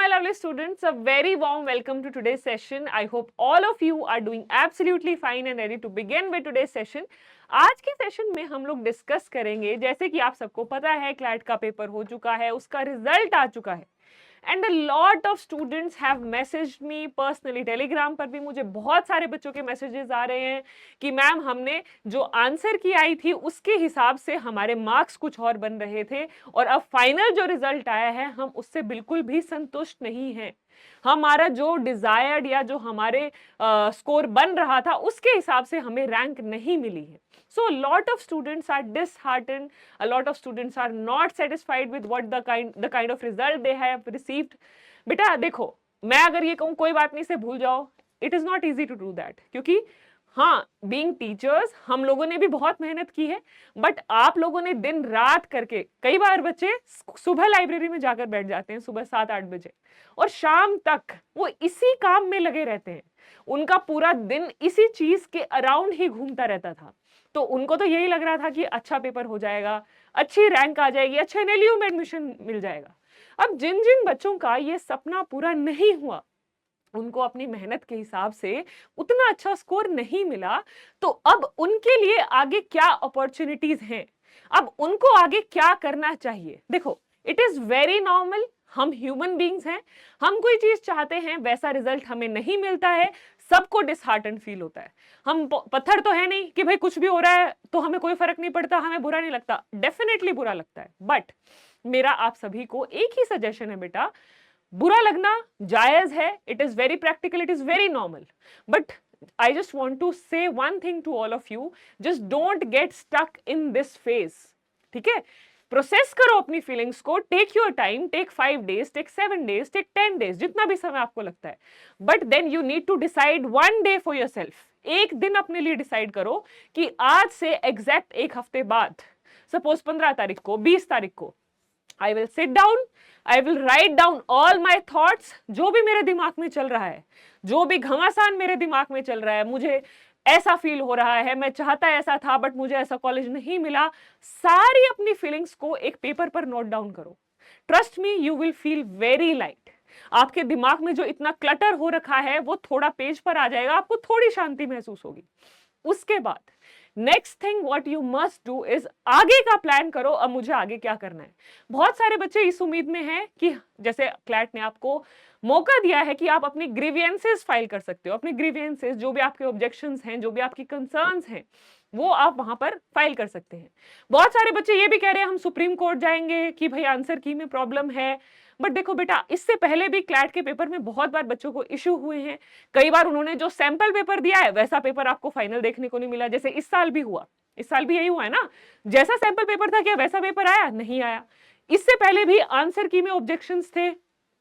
my lovely students, a very warm welcome to today's session. I hope all of you are doing absolutely fine and ready to begin with today's session. आज के session में हम लोग discuss करेंगे, जैसे कि आप सबको पता है क्लैट का पेपर हो चुका है, उसका रिजल्ट आ चुका है and a lot of students have messaged me personally. Telegram पर भी मुझे बहुत सारे बच्चों के मैसेजेस आ रहे हैं कि मैम हमने जो आंसर की आई थी उसके हिसाब से हमारे मार्क्स कुछ और बन रहे थे और अब फाइनल जो रिजल्ट आया है हम उससे बिल्कुल भी संतुष्ट नहीं हैं। हमारा जो डिजायर्ड या जो हमारे स्कोर बन रहा था उसके हिसाब से हमें रैंक नहीं मिली है। So a lot of students are disheartened, a lot of students are not satisfied with what the kind of result they have received. बेटा देखो, मैं अगर ये कहूँ कोई बात नहीं से भूल जाओ, it is not easy to do that, क्योंकि हाँ, बीइंग टीचर्स हम लोगों ने भी बहुत मेहनत की है, बट आप लोगों ने दिन रात करके, कई बार बच्चे सुबह लाइब्रेरी में जाकर बैठ जाते हैं सुबह 7-8 बजे और शाम तक वो इसी काम में लगे रहते हैं। उनका पूरा दिन इसी चीज के अराउंड ही घूमता रहता था, तो उनको तो यही लग रहा था कि अच्छा पेपर हो जाएगा, अच्छी रैंक आ जाएगी, अच्छे एनएलयू में एडमिशन मिल जाएगा। अब जिन जिन बच्चों का ये सपना पूरा नहीं हुआ, उनको अपनी मेहनत के हिसाब से उतना अच्छा स्कोर नहीं मिला, तो अब उनके लिए आगे क्या अपॉर्चुनिटीज हैं, अब उनको आगे क्या करना चाहिए। देखो, इट इज वेरी नॉर्मल, हम ह्यूमन बीइंग्स हैं, हम कोई चीज चाहते हैं, वैसा रिजल्ट हमें नहीं मिलता है, सबको डिसहार्टन फील होता है। हम पत्थर तो है नहीं कि भाई कुछ भी हो रहा है तो हमें कोई फर्क नहीं पड़ता, हमें बुरा नहीं लगता, डेफिनेटली बुरा लगता है। बट मेरा आप सभी को एक ही सजेशन है बेटा, बुरा लगना जायज है, it is very practical, it is very normal, but I just want to say one thing to all of you, just don't get stuck in this phase. ठीक है, प्रोसेस करो अपनी फीलिंग्स को, take your time, take 5 days, take 7 days, take 10 days, जितना भी समय आपको लगता है, but then you need to decide one day for yourself. एक दिन अपने लिए डिसाइड करो कि आज से एग्जैक्ट एक हफ्ते बाद, सपोज 15 तारीख को, 20 तारीख को, I will sit down, I will write down all my thoughts, जो भी मेरे दिमाग में चल रहा है, जो भी घमासान मेरे दिमाग में चल रहा है, मुझे ऐसा फील हो रहा है, मैं चाहता ऐसा था बट मुझे ऐसा कॉलेज नहीं मिला, सारी अपनी फीलिंग्स को एक पेपर पर नोट डाउन करो। Trust me, you will feel very light. आपके दिमाग में जो इतना क्लटर हो रखा है वो थोड़ा पेज पर आ जाएगा, आपको थोड़ी शांति महसूस होगी। उसके बाद next thing what you must do is, आगे का प्लान करो, अब मुझे आगे क्या करना है। बहुत सारे बच्चे इस उम्मीद में हैं कि जैसे क्लैट ने आपको मौका दिया है कि आप अपनी ग्रीवियंसेस फाइल कर सकते हो, अपने ग्रीवियंसेस, जो भी आपके ऑब्जेक्शंस हैं, जो भी आपकी कंसर्न्स हैं, वो आप वहां पर फाइल कर सकते हैं। बहुत सारे बच्चे ये भी कह रहे हैं हम सुप्रीम कोर्ट जाएंगे कि भाई आंसर की में प्रॉब्लम है, बट देखो बेटा, इससे पहले भी क्लैट के पेपर में बहुत बार बच्चों को इश्यू हुए हैं। कई बार उन्होंने जो सैंपल पेपर दिया है वैसा पेपर आपको फाइनल देखने को नहीं मिला, जैसे इस साल भी हुआ, इस साल भी यही हुआ है ना, जैसा सैंपल पेपर था क्या वैसा पेपर आया? नहीं आया। इससे पहले भी आंसर की में ऑब्जेक्शंस थे,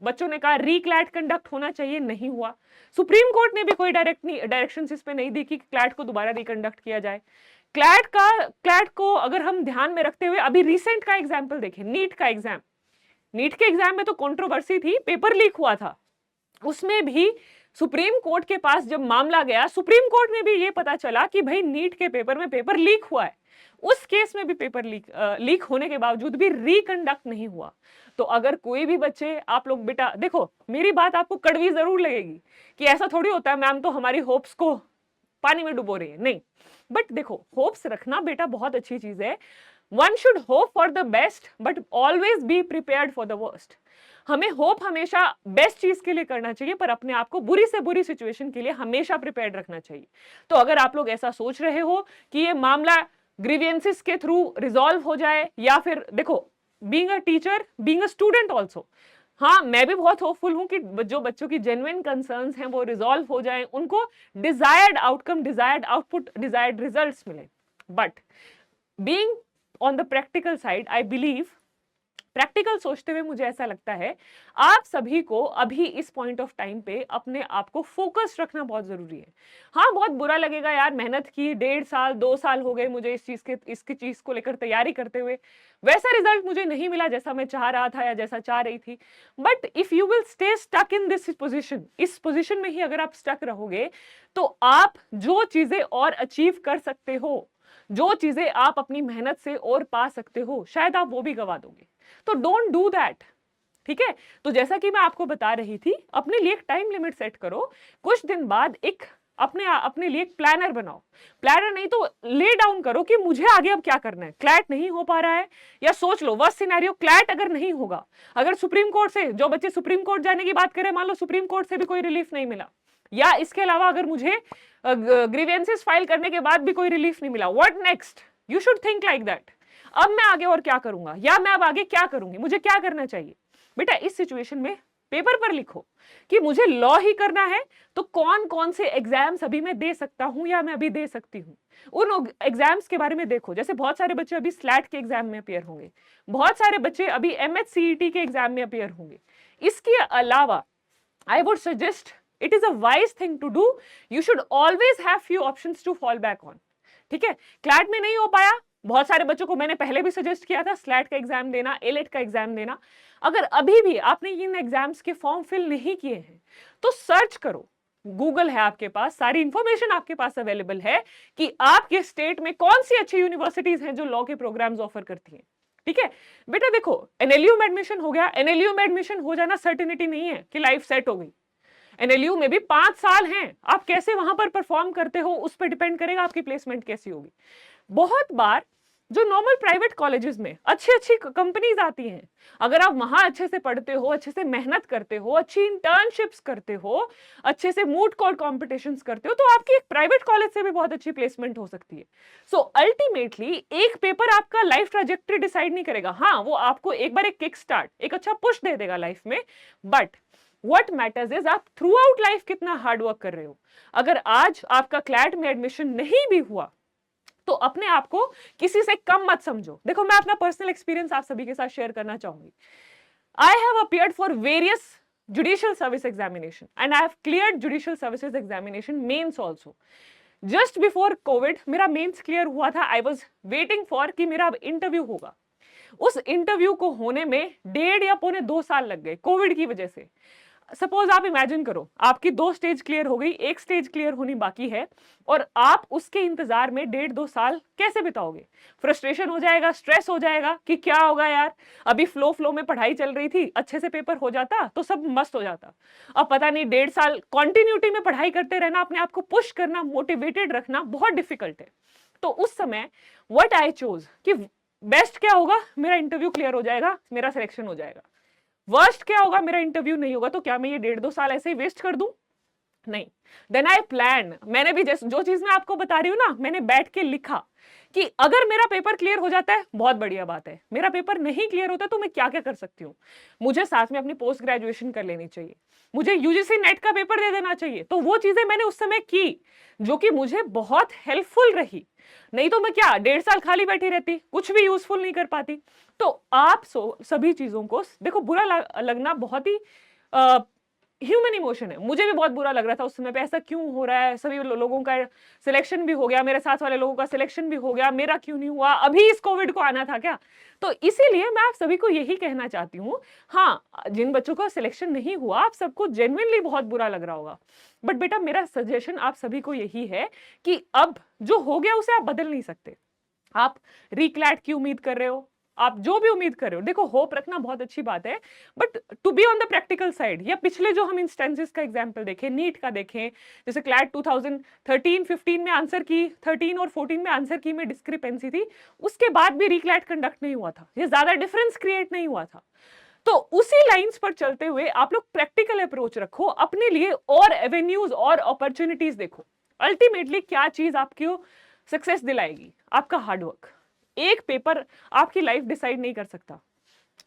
बच्चों ने कहा री-क्लैट कंडक्ट होना चाहिए, नहीं हुआ। सुप्रीम कोर्ट ने भी कोई डायरेक्शन इस पे नहीं दी कि क्लैट को दोबारा रिकंडक्ट किया जाए। क्लैट को अगर हम ध्यान में रखते हुए अभी रिसेंट का एग्जाम्पल देखें, नीट का एग्जाम, नीट के एग्जाम में तो कंट्रोवर्सी थी, पेपर लीक हुआ था, उसमें भी सुप्रीम कोर्ट के पास जब मामला गया, सुप्रीम कोर्ट में भी ये पता चला कि भाई नीट के पेपर में पेपर लीक हुआ है, उस केस में भी पेपर लीक होने के बावजूद भी रिकंडक्ट नहीं हुआ। तो अगर कोई भी बच्चे, आप लोग बेटा देखो, मेरी बात आपको कड़वी जरूर लगेगी कि ऐसा थोड़ी होता है मैम तो हमारी होप्स को पानी में डुबो रही है, नहीं, बट देखो, होप्स रखना बेटा बहुत अच्छी चीज है। One should hope for the best but always be prepared for the worst. हमें होप हमेशा बेस्ट चीज के लिए करना चाहिए, पर अपने आप को बुरी से बुरी सिचुएशन के लिए हमेशा प्रिपेयर्ड रखना चाहिए। तो अगर आप लोग ऐसा सोच रहे हो कि ये मामला ग्रीवियंसेस के थ्रू रिजॉल्व हो जाए, या फिर देखो, being a teacher, being a student also, हाँ मैं भी बहुत होपफुल हूं कि जो बच्चों की जेन्युइन कंसर्न्स हैं वो रिजॉल्व हो जाएं, उनको desired outcome, desired output, desired results मिले। But being on the practical side, I believe, practical सोचते हुए मुझे ऐसा लगता है आप सभी को अभी इस पॉइंट ऑफ टाइम पे अपने आप को फोकस रखना बहुत जरूरी है। हाँ, बहुत बुरा लगेगा यार, मेहनत की, 1.5 साल 2 साल हो गए मुझे इसकी चीज को लेकर तैयारी करते हुए, वैसा रिजल्ट मुझे नहीं मिला जैसा मैं चाह रहा था या जैसा चाह रही थी। But if you will stay stuck in this position, इस पोजिशन में ही अगर आप स्टक रहोगे तो आप जो चीजें और अचीव कर सकते हो, जो चीजें आप अपनी मेहनत से और पा सकते हो, शायद आप वो भी गवा दोगे। तो डोंट डू दैट। ठीक है। तो जैसा कि मैं आपको बता रही थी, अपने लिए एक टाइम लिमिट सेट करो, कुछ दिन बाद एक अपने लिए एक प्लानर बनाओ। प्लानर नहीं तो ले डाउन करो कि मुझे आगे अब क्या करना है। क्लैट नहीं हो पा रहा है, या सोच लो वर्स्ट सिनेरियो, क्लैट अगर नहीं होगा, अगर सुप्रीम कोर्ट से, जो बच्चे सुप्रीम कोर्ट जाने की बात करें, मान लो सुप्रीम कोर्ट से भी कोई रिलीफ नहीं मिला, या इसके अलावा अगर मुझे ग्रीवेंसेस फाइल करने के बाद भी कोई रिलीफ नहीं मिला, what next? You should think like that. अब मैं आगे और क्या करूंगा, या मैं अब आगे क्या करूंगी, मुझे क्या करना चाहिए। बेटा इस सिचुएशन में पेपर पर लिखो कि मुझे लॉ ही करना है, तो कौन कौन से एग्जाम्स अभी मैं दे सकता हूं या मैं अभी दे सकती हूं। उन एग्जाम्स के बारे में देखो। जैसे बहुत सारे बच्चे अभी स्लैट के एग्जाम में अपियर होंगे, बहुत सारे बच्चे अभी MHCET के एग्जाम में अपियर होंगे। इसके अलावा I would suggest, it is a wise thing to do, you should always have few options to fall back on. ठीक है, क्लैट में नहीं हो पाया, बहुत सारे बच्चों को मैंने पहले भी सजेस्ट किया था स्लैट का एग्जाम देना, एलेट का एग्जाम देना। अगर अभी भी आपने इन एग्जाम्स के फॉर्म फिल नहीं किए हैं तो सर्च करो, गूगल है आपके पास, सारी इंफॉर्मेशन आपके पास अवेलेबल है कि आपके स्टेट में कौन सी अच्छी यूनिवर्सिटीज हैं जो लॉ के प्रोग्राम्स ऑफर करती हैं। ठीक है बेटा, देखो NLU में एडमिशन हो गया, NLU में एडमिशन हो जाना सर्टेनिटी नहीं है कि लाइफ सेट हो गई। NLU में भी 5 साल हैं, आप कैसे वहां पर परफॉर्म करते हो उस पर डिपेंड करेगा आपकी प्लेसमेंट कैसी होगी। बहुत बार जो नॉर्मल प्राइवेट कॉलेजेस में अच्छी अच्छी कंपनीज आती हैं, अगर आप वहां अच्छे से पढ़ते हो, अच्छे से मेहनत करते हो, अच्छी इंटर्नशिप्स करते हो, अच्छे से मूड कोर्ट कॉम्पिटिशन्स करते हो, तो आपकी एक प्राइवेट कॉलेज से भी बहुत अच्छी प्लेसमेंट हो सकती है। सो अल्टीमेटली एक पेपर आपका लाइफ ट्रैजेक्टरी डिसाइड नहीं करेगा। हाँ, वो आपको एक बार एक किक स्टार्ट, एक अच्छा पुश दे देगा लाइफ में, बट व्हाट मैटर्स इज आप थ्रू आउट लाइफ कितना हार्ड वर्क कर रहे हो। अगर आज आपका क्लैट में एडमिशन नहीं भी हुआ तो अपने आप को किसी से कम मत समझो। देखो मैं अपना पर्सनल एक्सपीरियंस आप सभी के साथ शेयर करना चाहूंगी। I have appeared for various judicial service examination and I have cleared judicial services examination, mains also. Just before Covid मेरा मेंस क्लियर हुआ था, आई वाज वेटिंग फॉर कि मेरा अब इंटरव्यू होगा। उस इंटरव्यू को होने में 1.5 या पौने 2 साल लग गए कोविड की वजह से। सपोज आप इमेजिन करो, आपकी 2 स्टेज क्लियर हो गई, 1 स्टेज क्लियर होनी बाकी है, और आप उसके इंतजार में 1.5-2 साल कैसे बिताओगे? फ्रस्ट्रेशन हो जाएगा, स्ट्रेस हो जाएगा कि क्या होगा यार, अभी फ्लो में पढ़ाई चल रही थी, अच्छे से पेपर हो जाता तो सब मस्त हो जाता। अब पता नहीं 1.5 साल कॉन्टिन्यूटी में पढ़ाई करते रहना, अपने आप को पुश करना, मोटिवेटेड रखना बहुत डिफिकल्ट है। तो उस समय व्हाट आई चोज कि बेस्ट क्या होगा, मेरा इंटरव्यू क्लियर हो जाएगा, मेरा सिलेक्शन हो जाएगा। वर्स्ट क्या होगा, मेरा इंटरव्यू नहीं होगा, तो क्या मैं ये 1.5-2 साल ऐसे ही वेस्ट कर दूं? नहीं। देन आई प्लान, मैंने भी जो चीज मैं आपको बता रही हूं ना, मैंने बैठ के लिखा कि अगर मेरा पेपर क्लियर हो जाता है बहुत बढ़िया बात है, मेरा पेपर नहीं क्लियर होता तो मैं क्या क्या कर सकती हूँ। मुझे साथ में अपनी पोस्ट ग्रेजुएशन कर लेनी चाहिए, मुझे UGC नेट का पेपर दे देना चाहिए। तो वो चीजें मैंने उस समय की जो कि मुझे बहुत हेल्पफुल रही। नहीं तो मैं क्या 1.5 साल खाली बैठी रहती, कुछ भी यूजफुल नहीं कर पाती। तो आप सभी चीजों को देखो, बुरा लगना बहुत ही ह्यूमन इमोशन है। मुझे भी बहुत बुरा लग रहा था उस समय पे, ऐसा क्यों हो रहा है, सभी लोगों का सिलेक्शन भी हो गया, मेरे साथ वाले लोगों का सिलेक्शन भी हो गया, मेरा क्यों नहीं हुआ, अभी इस कोविड को आना था क्या? तो इसीलिए मैं आप सभी को यही कहना चाहती हूँ, हाँ जिन बच्चों का सिलेक्शन नहीं हुआ, आप सबको जेन्युइनली बहुत बुरा लग रहा होगा, बट बेटा मेरा सजेशन आप सभी को यही है कि अब जो हो गया उसे आप बदल नहीं सकते। आप रिक्लैट की उम्मीद कर रहे हो, आप जो भी उम्मीद कर रहे हो, देखो होप रखना बहुत अच्छी बात है, but to be on the practical side, या पिछले जो हम इंस्टेंसेस का एग्जांपल देखें, नीट का देखें, जैसे क्लैट 2013-15 में आंसर की, 13 और 14 में आंसर की में डिस्क्रिपेंसी थी, उसके बाद भी रिक्लैट कंडक्ट नहीं हुआ था, ये ज्यादा डिफरेंस क्रिएट नहीं हुआ था। तो उसी लाइंस पर चलते हुए आप लोग प्रैक्टिकल अप्रोच रखो, अपने लिए और एवेन्यूज और अपॉर्चुनिटीज देखो। अल्टीमेटली क्या चीज आपको सक्सेस दिलाएगी? आपका हार्डवर्क। एक पेपर आपकी लाइफ डिसाइड नहीं कर सकता,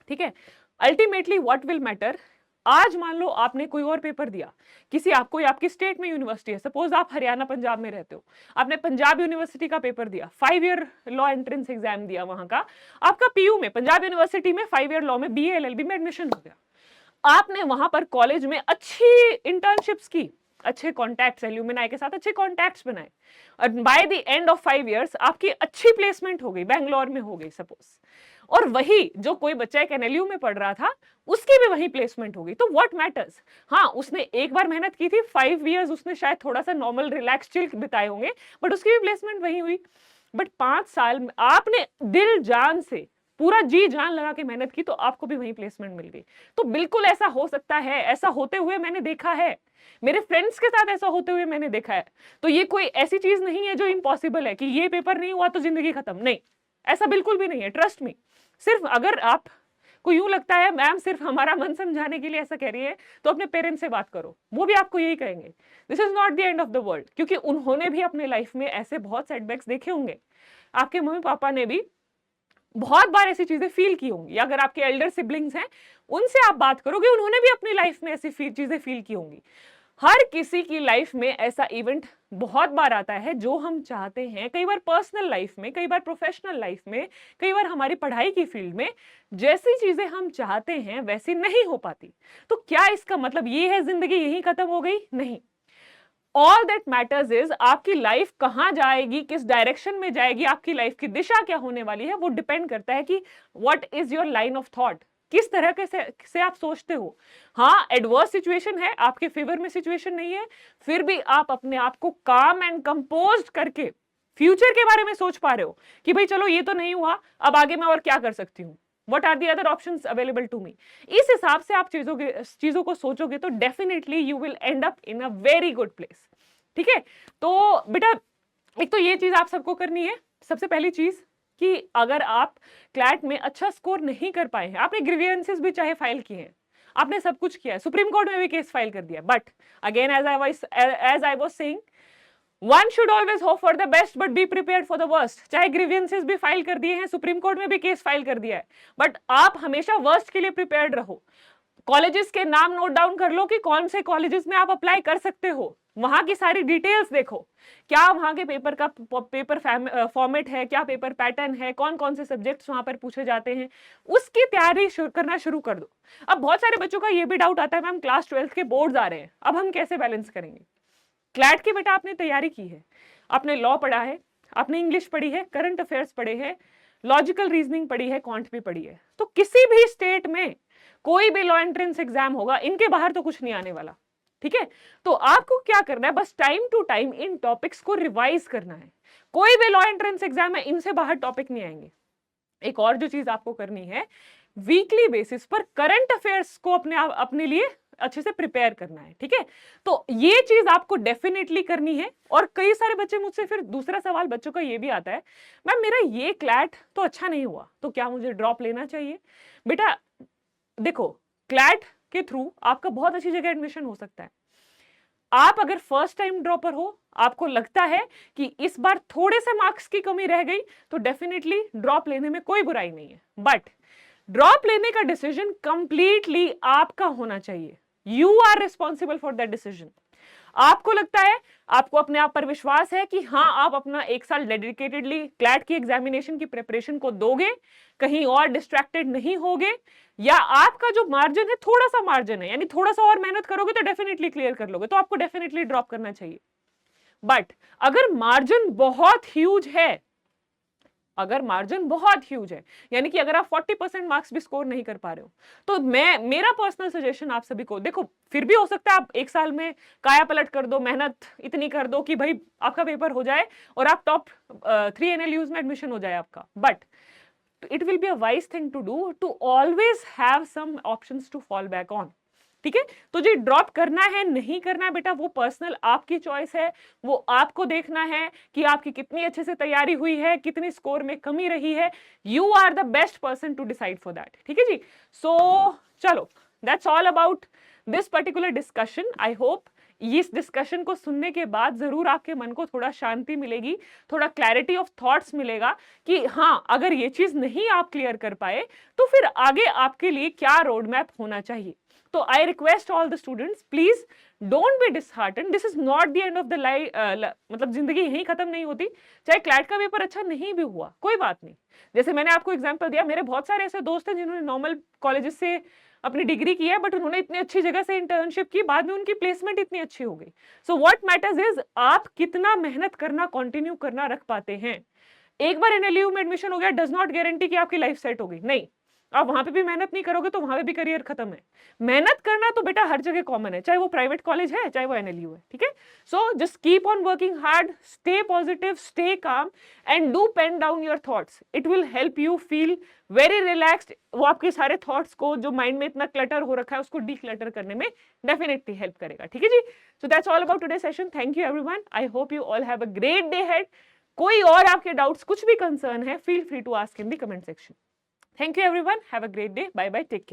ठीक है। अल्टीमेटली व्हाट विल मैटर, आज मान लो आपने कोई और पेपर दिया, किसी आपको आपकी स्टेट में यूनिवर्सिटी है, सपोज आप हरियाणा पंजाब में रहते हो, आपने पंजाब यूनिवर्सिटी का पेपर दिया, 5 ईयर लॉ एंट्रेंस एग्जाम दिया, वहां का आपका PU में पंजाब यूनिवर्सिटी में 5 ईयर लॉ में BA LLB में एडमिशन हो गया। आपने वहां पर कॉलेज में अच्छी इंटर्नशिप्स की, अच्छे कॉन्टैक्ट्स, एल्यूमिनाई के साथ अच्छे कॉन्टैक्ट्स बनाए, और by the end of 5 years आपकी अच्छी प्लेसमेंट हो गई, बैंगलोर में हो गई सपोज, और वही जो कोई बच्चा एक NLU में पढ़ रहा था उसकी भी वही प्लेसमेंट हो गई। तो व्हाट मैटर्स, हाँ उसने एक बार मेहनत की थी, 5 इयर्स उसने शायद थोड़ा सा नॉर्मल रिलैक्स चिल बिताए होंगे, बट उसकी भी प्लेसमेंट वही हुई। बट 5 साल आपने दिल जान से पूरा जी जान लगा के मेहनत की तो आपको भी वहीं प्लेसमेंट मिल गई। तो बिल्कुल ऐसा हो सकता है, ऐसा होते हुए मैंने देखा है, मेरे फ्रेंड्स के साथ ऐसा होते हुए मैंने देखा है। तो ये कोई ऐसी चीज नहीं है जो इम्पॉसिबल है कि ये पेपर नहीं हुआ तो जिंदगी खत्म, नहीं, ऐसा बिल्कुल भी नहीं है, ट्रस्ट मी। सिर्फ अगर आप को यूं लगता है मैम सिर्फ हमारा मन समझाने के लिए ऐसा कह रही है, तो अपने पेरेंट्स से बात करो, वो भी आपको यही कहेंगे, this is not the end of the world, क्योंकि उन्होंने भी अपने लाइफ में ऐसे बहुत सेटबैक्स देखे होंगे। आपके मम्मी पापा ने भी बहुत बार ऐसी चीजें फील की होंगी। अगर आपके एल्डर सिबलिंग्स हैं, उनसे आप बात करोगे, उन्होंने भी अपनी लाइफ में ऐसी चीजें फील की होंगी। हर किसी की लाइफ में ऐसा इवेंट बहुत बार आता है जो हम चाहते हैं, कई बार पर्सनल लाइफ में, कई बार प्रोफेशनल लाइफ में, कई बार हमारी पढ़ाई की फील्ड में, जैसी चीजें हम चाहते हैं वैसी नहीं हो पाती। तो क्या इसका मतलब ये है जिंदगी यहीं खत्म हो गई? नहीं। ऑल दैट मैटर्स इज आपकी लाइफ कहां जाएगी, किस डायरेक्शन में जाएगी, आपकी लाइफ की दिशा क्या होने वाली है, वो डिपेंड करता है कि what is your line of thought, किस तरह के से आप सोचते हो। हाँ, एडवर्स सिचुएशन है, आपके फेवर में सिचुएशन नहीं है, फिर भी आप अपने आप को काम एंड कंपोज्ड करके फ्यूचर के बारे में सोच पा रहे हो कि भाई चलो ये तो नहीं हुआ, अब आगे मैं और क्या कर सकती हूँ, what are the other options available to me। इस हिसाब से आप चीजों को सोचोगे तो definitely you will and up in a very good place. ठीक है, तो बेटा एक तो ये चीज आप सबको करनी है, सबसे पहली चीज कि अगर आप क्लैट में अच्छा स्कोर नहीं कर पाए हैं, आपने ग्रीवियंसेस भी चाहे फाइल किए हैं, आपने सब कुछ किया है, सुप्रीम कोर्ट में भी केस फाइल कर दिया, but again as I was saying, one should always hope for the best but be prepared for the worst. चाहे ग्रीवियंसेस भी फाइल कर दिए हैं, सुप्रीम कोर्ट में भी केस फाइल कर दिया है, बट आप हमेशा वर्स्ट के लिए प्रिपेयर्ड रहो। कॉलेजेस के नाम नोट डाउन कर लो कि कौन से कॉलेजेस में आप अप्लाई कर सकते हो, वहां की सारी डिटेल्स देखो, क्या वहां के पेपर का पेपर फॉर्मेट है, क्या पेपर पैटर्न है, कौन कौन से सब्जेक्ट्स वहां पर पूछे जाते हैं, उसकी तैयारी करना शुरू कर दो। अब बहुत सारे बच्चों का ये भी डाउट आता है मैम क्लास 12 के बोर्ड्स आ रहे हैं, अब हम कैसे बैलेंस करेंगे। क्लैट की बेटा आपने तैयारी की है, आपने लॉ पढ़ा है, आपने इंग्लिश पढ़ी है, करंट अफेयर्स पढ़े हैं, लॉजिकल रीजनिंग पढ़ी है, क्वांट भी पढ़ी है, तो किसी भी स्टेट में कोई भी लॉ एंट्रेंस एग्जाम होगा, इनके बाहर तो कुछ नहीं आने वाला। ठीक है, तो आपको क्या करना है, बस टाइम टू टाइम इन टॉपिक्स को रिवाइज करना है। कोई भी लॉ एंट्रेंस एग्जाम है, इनसे बाहर टॉपिक नहीं आएंगे। एक और जो चीज आपको करनी है, वीकली बेसिस पर करंट अफेयर्स को अपने लिए अच्छे से प्रिपेयर करना है। ठीक है, तो ये चीज आपको डेफिनेटली करनी है। और कई सारे बच्चे मुझसे फिर दूसरा सवाल बच्चों का ये भी आता है, मैम मेरा ये क्लैट तो अच्छा नहीं हुआ, तो क्या मुझे ड्रॉप लेना चाहिए। बेटा देखो, क्लैट के थ्रू आपका बहुत अच्छी जगह एडमिशन हो सकता है। आप अगर फर्स्ट टाइम ड्रॉपर हो, आपको लगता है कि इस बार थोड़े से मार्क्स की कमी रह गई, तो डेफिनेटली ड्रॉप लेने में कोई बुराई नहीं है, बट ड्रॉप लेने का डिसीजन कंप्लीटली आपका होना चाहिए। You are responsible for that decision. आपको लगता है, आपको अपने आप पर विश्वास है कि हाँ आप अपना एक साल डेडिकेटेडली क्लैट की एग्जामिनेशन की प्रिपरेशन को दोगे, कहीं और डिस्ट्रैक्टेड नहीं होगे, या आपका जो मार्जिन है थोड़ा सा मार्जिन है, यानी थोड़ा सा और मेहनत करोगे तो डेफिनेटली क्लियर कर लोगे, तो आपको डेफिनेटली ड्रॉप करना चाहिए। बट अगर मार्जिन बहुत ह्यूज है, अगर मार्जिन बहुत ह्यूज है, यानी कि अगर आप 40% मार्क्स भी स्कोर नहीं कर पा रहे हो, तो मेरा पर्सनल सजेशन आप सभी को, देखो फिर भी हो सकता है आप एक साल में काया पलट कर दो, मेहनत इतनी कर दो कि भाई आपका पेपर हो जाए और आप टॉप 3 NLUs में एडमिशन हो जाए आपका, but it will be a wise thing to do to always have some options to fall back on. ठीक है, तो जो ड्रॉप करना है नहीं करना है बेटा, वो पर्सनल आपकी चॉइस है, वो आपको देखना है कि आपकी कितनी अच्छे से तैयारी हुई है, कितनी स्कोर में कमी रही है। You are the best person to decide for that. ठीक है जी, सो चलो, that's all about this particular discussion. I hope इस डिस्कशन को सुनने के बाद जरूर आपके मन को थोड़ा शांति मिलेगी, थोड़ा क्लैरिटी ऑफ थॉट्स मिलेगा कि हाँ अगर ये चीज नहीं आप क्लियर कर पाए तो फिर आगे आपके लिए क्या रोड मैप होना चाहिए। तो I request all the students, please don't be dishearten, this is not the end of the life, मतलब जिंदगी यहीं खत्म नहीं होती। चाहे क्लैट का पेपर अच्छा नहीं भी हुआ, कोई बात नहीं। जैसे मैंने आपको एग्जांपल दिया, मेरे बहुत सारे ऐसे दोस्त हैं जिन्होंने नॉर्मल कॉलेजेस से अपनी डिग्री की है, बट उन्होंने इतनी अच्छी जगह से इंटर्नशिप की, बाद में उनकी प्लेसमेंट इतनी अच्छी हो गई। सो व्हाट मैटर्स इज आप कितना मेहनत करना, कंटिन्यू करना रख पाते हैं। एक बार NLU में एडमिशन हो गया डज नॉट गारंटी कि आपकी लाइफ सेट हो गई, नहीं। आप वहां पे भी मेहनत नहीं करोगे तो वहां पे भी करियर खत्म है। मेहनत करना तो बेटा हर जगह कॉमन है, चाहे वो प्राइवेट कॉलेज है चाहे वो एनएलयू है, ठीक है। So just keep on working hard, stay positive, stay calm and do pen down your thoughts. It will help you feel very relaxed. वो आपके सारे थॉट्स को जो माइंड में इतना क्लटर हो रखा है उसको डीक्लटर करने में डेफिनेटली हेल्प करेगा, ठीक है जी। So that's all about today session. Thank you everyone, I hope you all have a great day ahead. कोई और आपके डाउट्स, कुछ भी कंसर्न है, feel free to ask in the comment section. Thank you everyone. Have a great day. Bye bye. Take care.